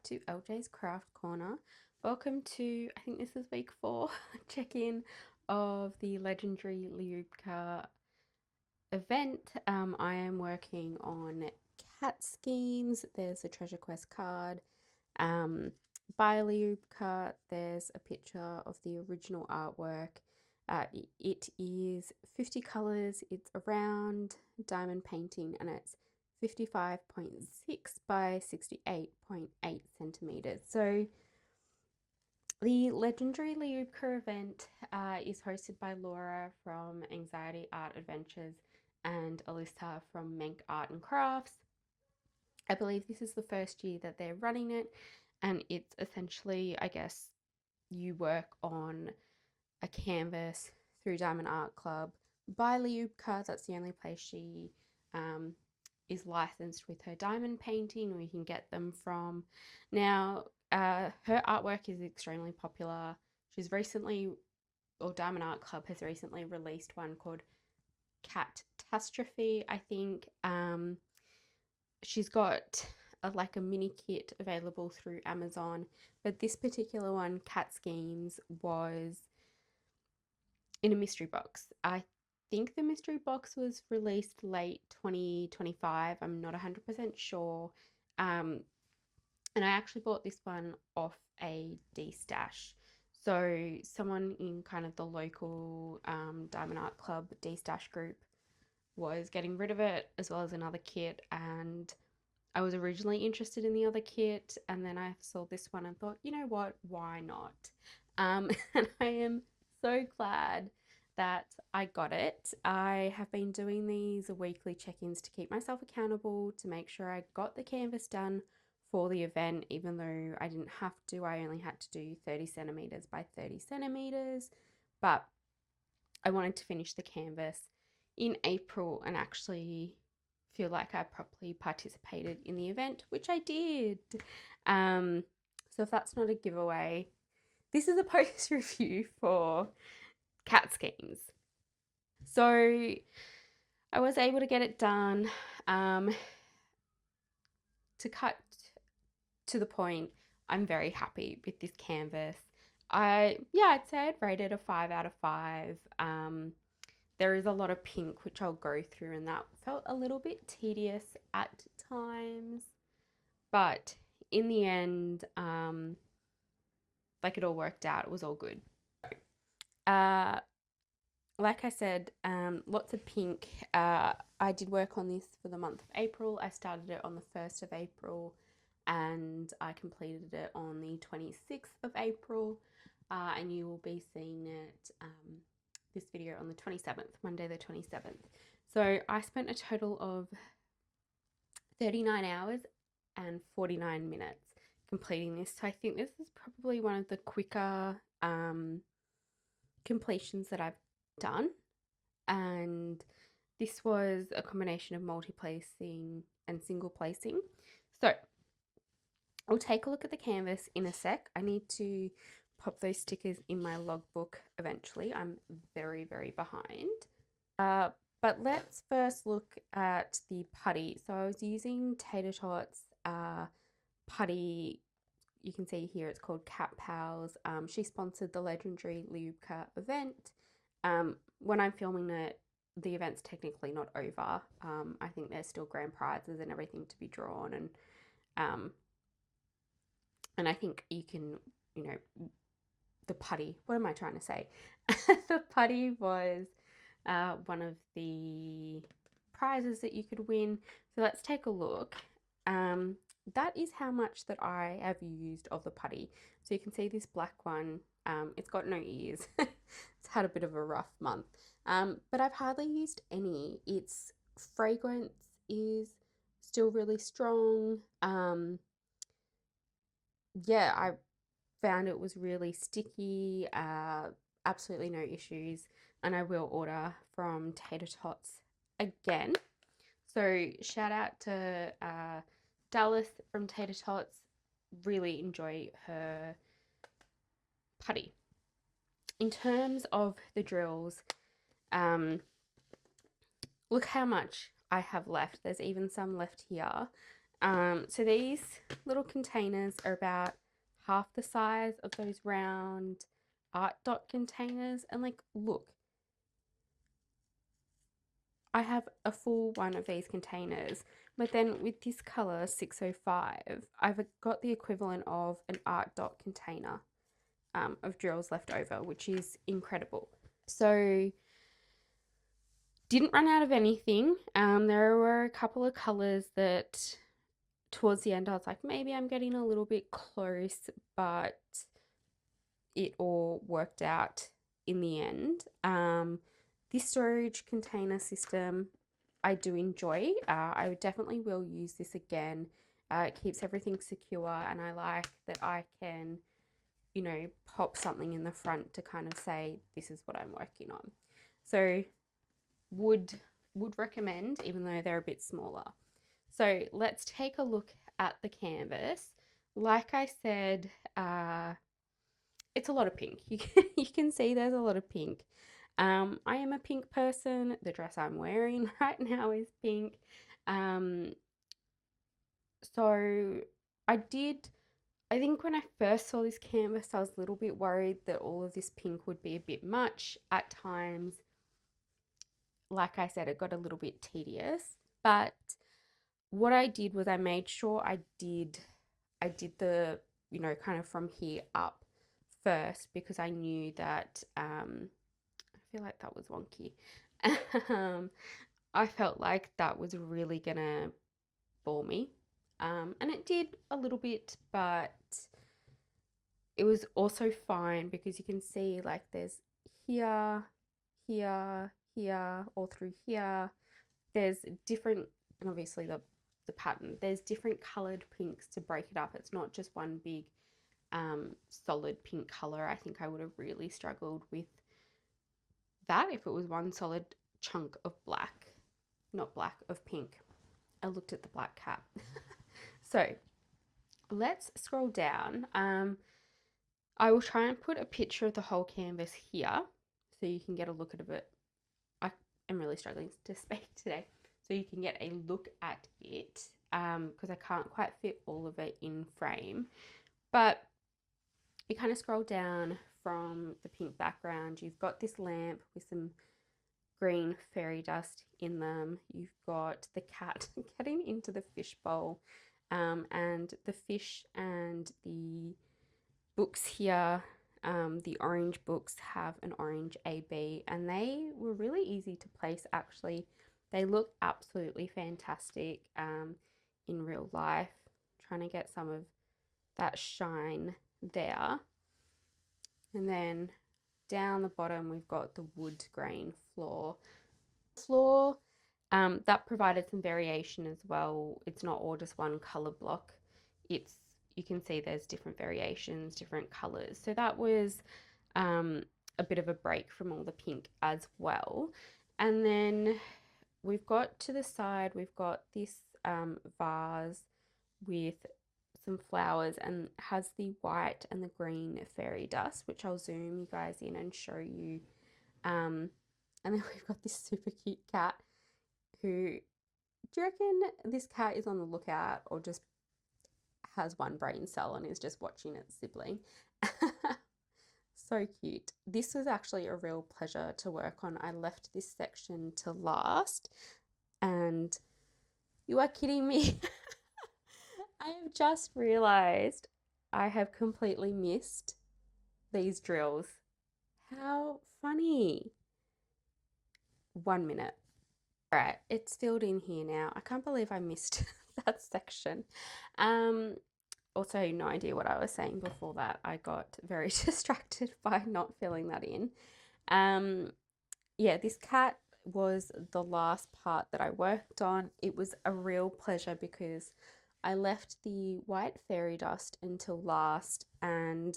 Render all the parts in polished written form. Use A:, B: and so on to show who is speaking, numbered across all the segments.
A: back to LJ's Craft Corner. Welcome to, I think this is week 4, check-in of the legendary Lyubka event. I am working on cat schemes. There's a Treasure Quest card by Lyubka. There's a picture of the original artwork. It is 50 colors. It's a round diamond painting and it's 55.6 by 68.8 centimeters. So the legendary Lyubka event is hosted by Laura from Anxiety Art Adventures and Alyssa from Menk Art and Crafts. I believe this is the first year that they're running it, and it's essentially, I guess, you work on a canvas through Diamond Art Club by Lyubka. That's the only place she is licensed with her diamond painting, or you can get them from. Now, her artwork is extremely popular. She's recently, or Diamond Art Club has recently released one called Catastrophe, I think. She's got like a mini kit available through Amazon, but this particular one, Cat Schemes, was in a mystery box. I think the mystery box was released late 2025. I'm not 100% sure. And I actually bought this one off a D-Stash. So someone in kind of the local Diamond Art Club D-Stash group was getting rid of it, as well as another kit, and I was originally interested in the other kit, and then I saw this one and thought, you know what, why not? And I am so glad that I got it. I have been doing these weekly check-ins to keep myself accountable, to make sure I got the canvas done for the event, even though I didn't have to. I only had to do 30 centimeters by 30 centimeters, but I wanted to finish the canvas in April and actually feel like I properly participated in the event, which I did. So if that's not a giveaway, this is a post review for Cat Schemes. So I was able to get it done. To cut to the point, I'm very happy with this canvas. I'd say I'd rate it a 5 out of 5. There is a lot of pink, which I'll go through, and that felt a little bit tedious at times. But in the end, like it all worked out. It was all good. Uh, like I said, lots of pink. I did work on this for the month of April. I started it on the 1st of April and I completed it on the 26th of April. And you will be seeing it, this video, on the 27th, Monday the 27th. So I spent a total of 39 hours and 49 minutes completing this. So I think this is probably one of the quicker completions that I've done. And this was a combination of multi-placing and single placing. So I'll take a look at the canvas in a sec. I need to pop those stickers in my logbook eventually. I'm very, very behind. But let's first look at the putty. So I was using Tater Tots putty. You can see here it's called Cat Pals. She sponsored the legendary Lyubka event. When I'm filming it, the event's technically not over. I think there's still grand prizes and everything to be drawn, and I think you can, the putty. What am I trying to say? The putty was one of the prizes that you could win. So let's take a look. That is how much that I have used of the putty. So you can see this black one. It's got no ears. It's had a bit of a rough month. But I've hardly used any. Its fragrance is still really strong. I found it was really sticky. Absolutely no issues. And I will order from Tater Tots again. So shout out to Dallas from Tater Tots. Really enjoy her putty. In terms of the drills, look how much I have left. There's even some left here. So these little containers are about half the size of those round art dot containers. And like, look, I have a full one of these containers, but then with this color 605, I've got the equivalent of an art dot container of drills left over, which is incredible. So didn't run out of anything. There were a couple of colors that towards the end I was like, maybe I'm getting a little bit close, but it all worked out in the end. This storage container system I do enjoy. I definitely will use this again. It keeps everything secure, and I like that I can, pop something in the front to kind of say this is what I'm working on. So would recommend, even though they're a bit smaller. So let's take a look at the canvas. Like I said, it's a lot of pink. You can see there's a lot of pink. I am a pink person. The dress I'm wearing right now is pink. So I think when I first saw this canvas, I was a little bit worried that all of this pink would be a bit much at times. Like I said, it got a little bit tedious, but what I did was I made sure I did the, kind of from here up first, because I knew that I feel like that was wonky. I felt like that was really gonna bore me. And it did a little bit, but it was also fine because you can see like there's here, here, all through here. There's different, and obviously the pattern, there's different colored pinks to break it up. It's not just one big solid pink color. I think I would have really struggled with that if it was one solid chunk of black, not black, of pink. I looked at the black cap. So let's scroll down. I will try and put a picture of the whole canvas here so you can get a look at it. I am really struggling to speak today. So you can get a look at it because I can't quite fit all of it in frame. But you kind of scroll down from the pink background. You've got this lamp with some green fairy dust in them. You've got the cat getting into the fish bowl, and the fish and the books here. The orange books have an orange AB, and they were really easy to place actually. They look absolutely fantastic in real life. Trying to get some of that shine there. And then down the bottom, we've got the wood grain floor. That provided some variation as well. It's not all just one color block. You can see there's different variations, different colors. So that was a bit of a break from all the pink as well. And then we've got to the side, we've got this vase with some flowers and has the white and the green fairy dust, which I'll zoom you guys in and show you. And then we've got this super cute cat who, do you reckon this cat is on the lookout or just has one brain cell and is just watching its sibling? So cute. This was actually a real pleasure to work on. I left this section to last, and you are kidding me. I have just realized I have completely missed these drills. How funny. 1 minute. All right, it's filled in here now. I can't believe I missed that section. Also, no idea what I was saying before that. I got very distracted by not filling that in. Yeah, this cat was the last part that I worked on. It was a real pleasure because I left the white fairy dust until last, and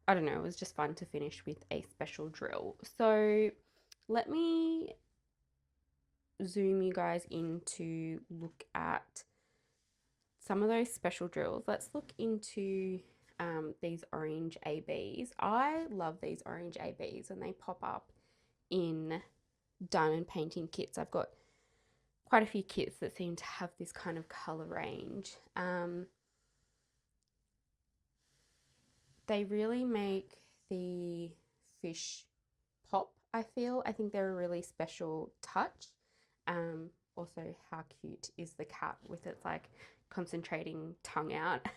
A: I don't know, it was just fun to finish with a special drill. So let me zoom you guys in to look at some of those special drills. Let's look into these orange ABs. I love these orange ABs when they pop up in diamond painting kits. I've got quite a few kits that seem to have this kind of color range. They really make the fish pop, I feel. I think they're a really special touch. Also, how cute is the cat with its like concentrating tongue out?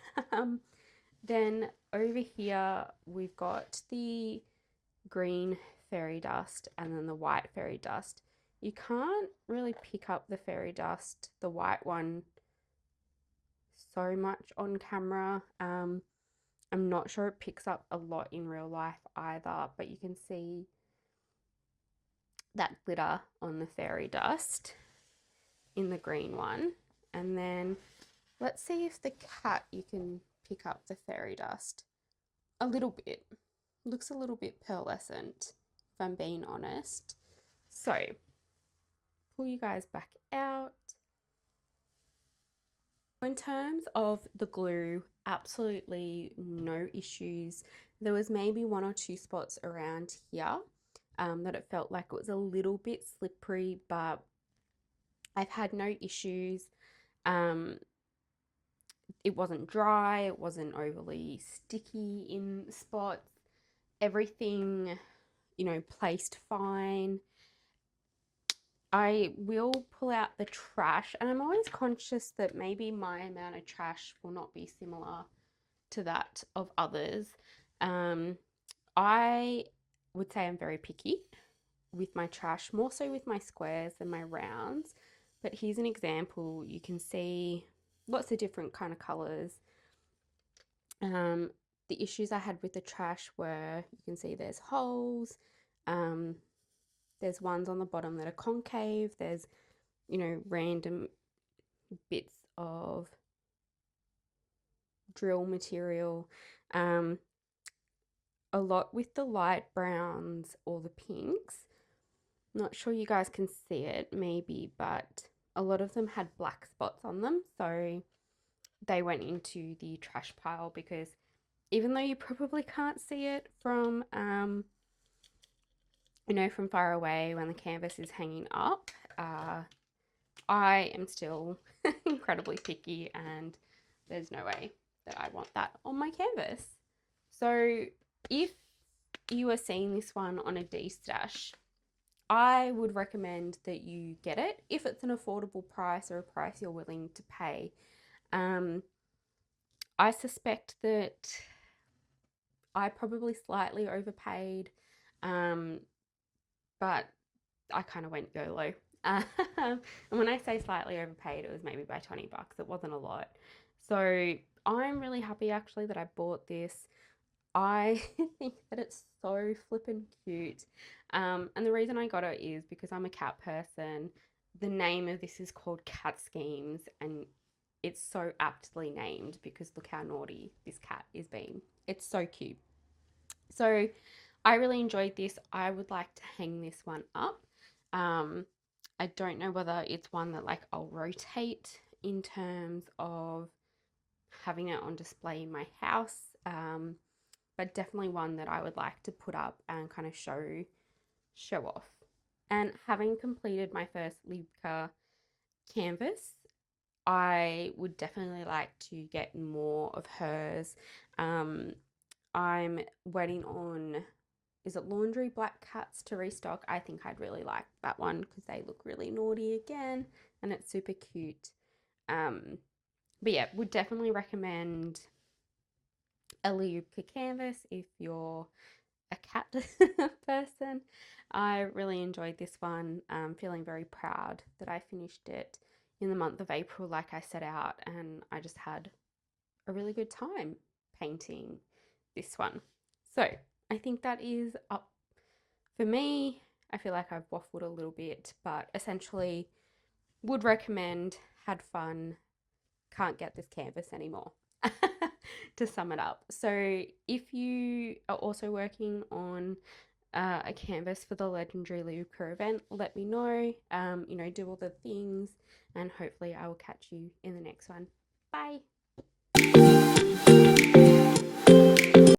A: Then over here, we've got the green fairy dust and then the white fairy dust. You can't really pick up the fairy dust, the white one, so much on camera. I'm not sure it picks up a lot in real life either, but you can see that glitter on the fairy dust in the green one. And then let's see if the cat, you can pick up the fairy dust a little bit. Looks a little bit pearlescent, if I'm being honest. So pull you guys back out. In terms of the glue, absolutely no issues. There was maybe 1 or 2 spots around here that it felt like it was a little bit slippery, but I've had no issues. It wasn't dry, it wasn't overly sticky in spots. Everything, placed fine. I will pull out the trash, and I'm always conscious that maybe my amount of trash will not be similar to that of others. I would say I'm very picky with my trash, more so with my squares than my rounds. But here's an example. You can see lots of different kind of colors. The issues I had with the trash were, you can see there's holes. There's ones on the bottom that are concave. There's, random bits of drill material. A lot with the light browns or the pinks. Not sure you guys can see it, maybe, but a lot of them had black spots on them. So they went into the trash pile because even though you probably can't see it from, from far away when the canvas is hanging up, I am still incredibly picky, and there's no way that I want that on my canvas. So if you are seeing this one on a D-stash, I would recommend that you get it if it's an affordable price or a price you're willing to pay. I suspect that I probably slightly overpaid, but I kind of went YOLO. And when I say slightly overpaid, it was maybe by $20. It wasn't a lot. So I'm really happy actually that I bought this. I think that it's so flippin' cute. And the reason I got it is because I'm a cat person. The name of this is called Cat Schemes, and it's so aptly named because look how naughty this cat is being. It's so cute. So I really enjoyed this. I would like to hang this one up. I don't know whether it's one that like I'll rotate in terms of having it on display in my house, but definitely one that I would like to put up and kind of show off. And having completed my first Libka canvas, I would definitely like to get more of hers. I'm waiting on, is it Laundry Black Cats to restock? I think I'd really like that one because they look really naughty again and it's super cute. But yeah, would definitely recommend a Liubka canvas if you're a cat person. I really enjoyed this one. I'm feeling very proud that I finished it in the month of April like I set out, and I just had a really good time painting this one. So I think that is up for me. I feel like I've waffled a little bit, but essentially would recommend, had fun, can't get this canvas anymore. To sum it up. So if you are also working on a canvas for the Legendary Liubka event, let me know. Do all the things, and hopefully I will catch you in the next one. Bye.